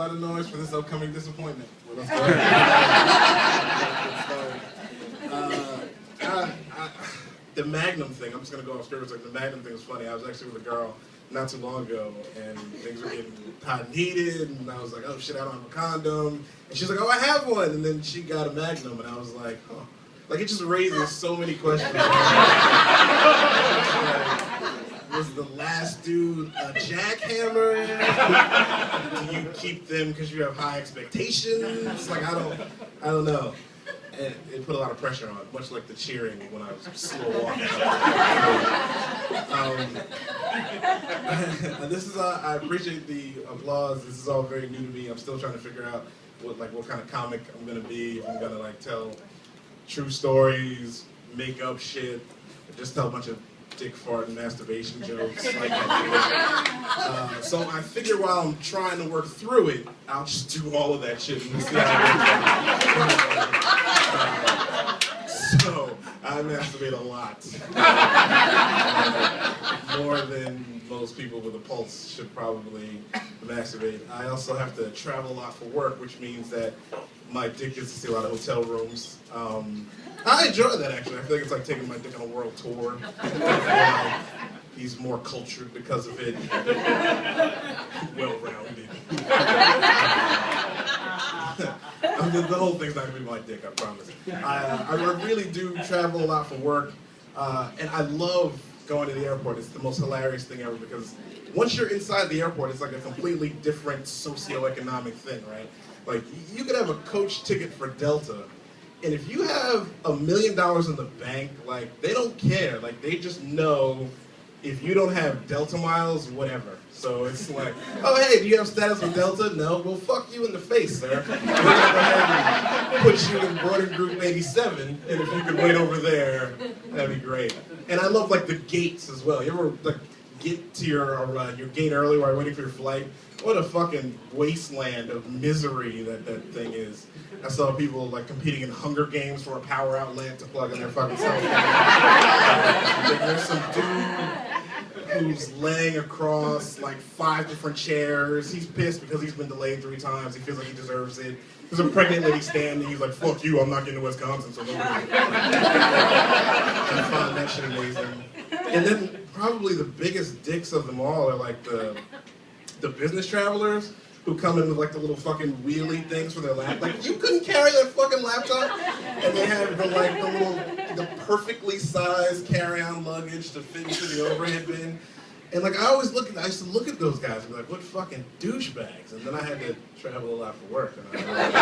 lot of noise for this upcoming disappointment. Well, let's go ahead. The Magnum thing, I'm just going to go off script. Like, the Magnum thing was funny. I was actually with a girl not too long ago, and things were getting hot and heated, and I was like, oh shit, I don't have a condom. And she's like, oh, I have one. And then she got a Magnum, and I was like, huh. Like, it just raises so many questions. Like, was the last dude a jackhammer? Do you keep them because you have high expectations? Like, I don't know. And it put a lot of pressure on, much like the cheering when I was slow walking. This is, I appreciate the applause. This is all very new to me. I'm still trying to figure out what kind of comic I'm gonna be. If I'm gonna like tell true stories, make up shit, or just tell a bunch of dick fart and masturbation jokes. So I figure while I'm trying to work through it, I'll just do all of that shit and we'll see how it goes. So I masturbate a lot. More than most people with a pulse should probably masturbate. I also have to travel a lot for work, which means that my dick gets to see a lot of hotel rooms. I enjoy that, actually. I feel like it's like taking my dick on a world tour. He's more cultured because of it. Well-rounded. I mean, the whole thing's not going to be my dick, I promise. I really do travel a lot for work, and I love going to the airport. It's the most hilarious thing ever because once you're inside the airport, it's like a completely different socioeconomic thing, right? Like, you could have a coach ticket for Delta, and if you have $1 million in the bank, like, they don't care. Like, they just know if you don't have Delta miles, whatever. So it's like, oh, hey, do you have status with Delta? No? Well, fuck you in the face, sir. We're going to go ahead and put you in boarding group 87, and if you could wait over there, that'd be great. And I love, like, the gates as well. You ever, like, get to your gate early while you're waiting for your flight? What a fucking wasteland of misery that thing is. I saw people like competing in Hunger Games for a power outlet to plug in their fucking cell phone. There's some dude who's laying across like 5 different chairs. He's pissed because he's been delayed 3 times. He feels like he deserves it. There's a pregnant lady standing. He's like, fuck you, I'm not getting to Wisconsin, so don't worry. I find that shit amazing. And then probably the biggest dicks of them all are like the business travelers who come in with like the little fucking wheelie things for their laptop. Like, you couldn't carry that fucking laptop, and they have the perfectly sized carry-on luggage to fit into the overhead bin. And like, I used to look at those guys and be like, what fucking douchebags. And then I had to travel a lot for work, and I realized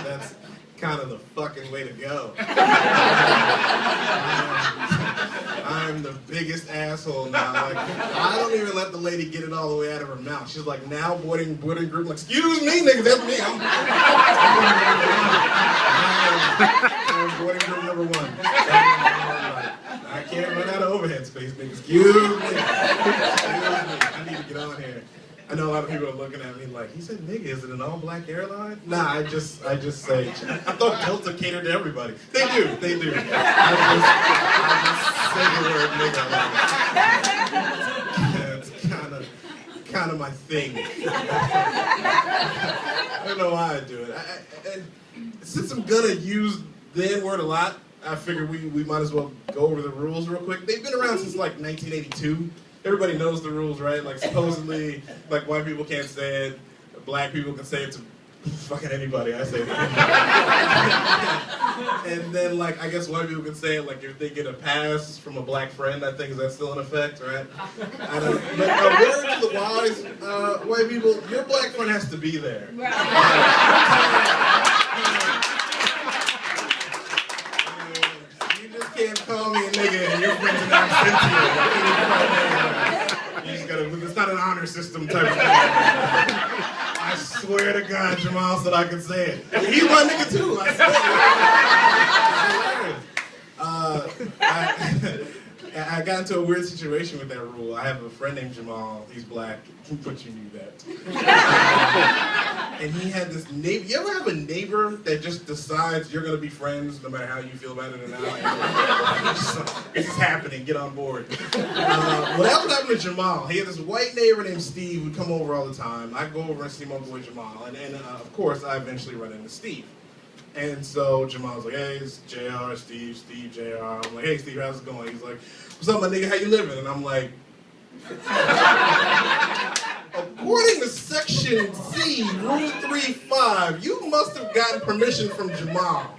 that's kind of the fucking way to go. I'm the biggest asshole now. Like, I don't even let the lady get it all the way out of her mouth. She's like, now boarding group. I'm like, excuse me, nigga, that's me. I'm boarding group number 1. I can't run out of overhead space, nigga. Excuse me. I need to get on here. I know a lot of people are looking at me like, he said nigga, is it an all-black airline? Nah, I just say, I thought Delta catered to everybody. They do. I just say the word nigga. It's kind of my thing. I don't know why I do it. And since I'm gonna use the N-word a lot, I figured we might as well go over the rules real quick. They've been around since like 1982. Everybody knows the rules, right? Like, supposedly, like, white people can't say it, black people can say it to fucking anybody. I say that. And then, like, I guess white people can say it, like, if they get a pass from a black friend, I think, is that still in effect, right? I don't know. But a word to the wise, white people, your black friend has to be there. You just can't call me a nigga and your friends are not Cynthia. You just gotta, it's not an honor system type of thing. I swear to God, Jamal said I could say it. He's my nigga too, I swear. I got into a weird situation with that rule. I have a friend named Jamal. He's black, but you knew that. And he had this neighbor. You ever have a neighbor that just decides you're gonna be friends no matter how you feel about it or not? This is happening. Get on board. Well, that was happening to Jamal. He had this white neighbor named Steve who'd come over all the time. I'd go over and see my boy Jamal, and of course I eventually run into Steve. And so Jamal's like, hey, it's JR, Steve, JR. I'm like, hey, Steve, how's it going? He's like, what's up, my nigga? How you living? And I'm like, according to Section C, Rule 3.5, you must have gotten permission from Jamal.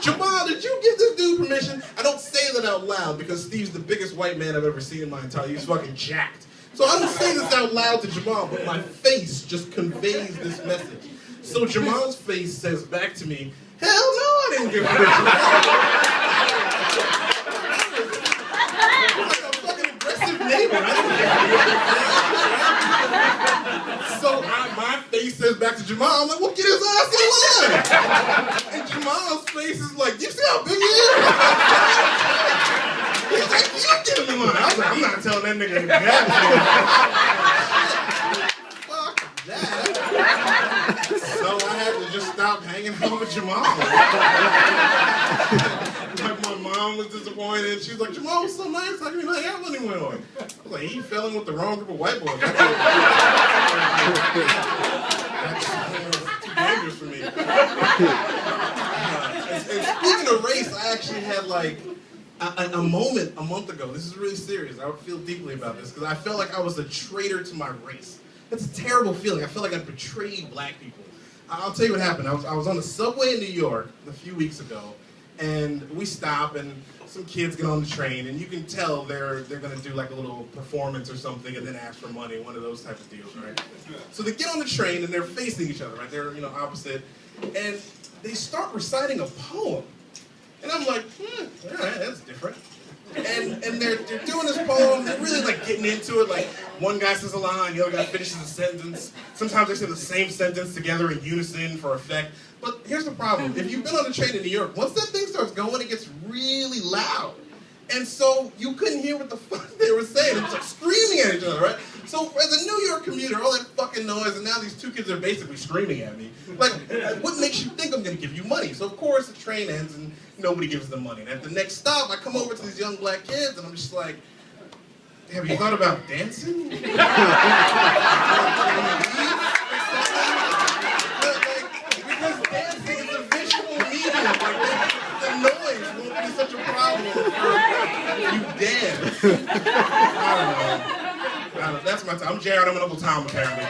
Jamal, did you give this dude permission? I don't say that out loud because Steve's the biggest white man I've ever seen in my entire life. He's fucking jacked. So I don't say this out loud to Jamal, but my face just conveys this message. So Jamal's face says back to me, hell no, I didn't give permission. I'm a fucking aggressive neighbor. So my face says back to Jamal, I'm like, well, get his ass in line. And Jamal's face is like, you see how big he is? He's like, you get him in line. I was like, I'm not telling that nigga that. Fuck that. So I had to just stop hanging out with Jamal. Like my mom was disappointed. She was like, Jamal was so nice. How can you not hang out with him anymore? I was like, he fell in with the wrong group of white boys. That's too dangerous for me. And speaking of race, I actually had like a moment a month ago. This is really serious. I feel deeply about this because I felt like I was a traitor to my race. That's a terrible feeling. I felt like I betrayed black people. I'll tell you what happened. I was on the subway in New York a few weeks ago, and we stop, and some kids get on the train, and you can tell they're going to do like a little performance or something, and then ask for money, one of those type of deals, right? So they get on the train, and they're facing each other, right? They're opposite, and they start reciting a poem, and I'm like, all right, that's different. And they're doing this poem, they're really like getting into it, like one guy says a line, the other guy finishes a sentence. Sometimes they say the same sentence together in unison for effect. But here's the problem, if you've been on a train in New York, once that thing starts going, it gets really loud. And so you couldn't hear what the fuck they were saying. It was like screaming at each other, right? So as a New York commuter, all that fucking noise, and now these two kids are basically screaming at me. Like, what makes you think I'm gonna give you money? So of course the train ends and nobody gives them money. And at the next stop, I come over to these young black kids and I'm just like, have you thought about dancing? Because dancing is a visual medium. Like, the noise won't be such a problem if you dance. I don't know. That's my time. I'm Jared. I'm an Uncle Tom, apparently.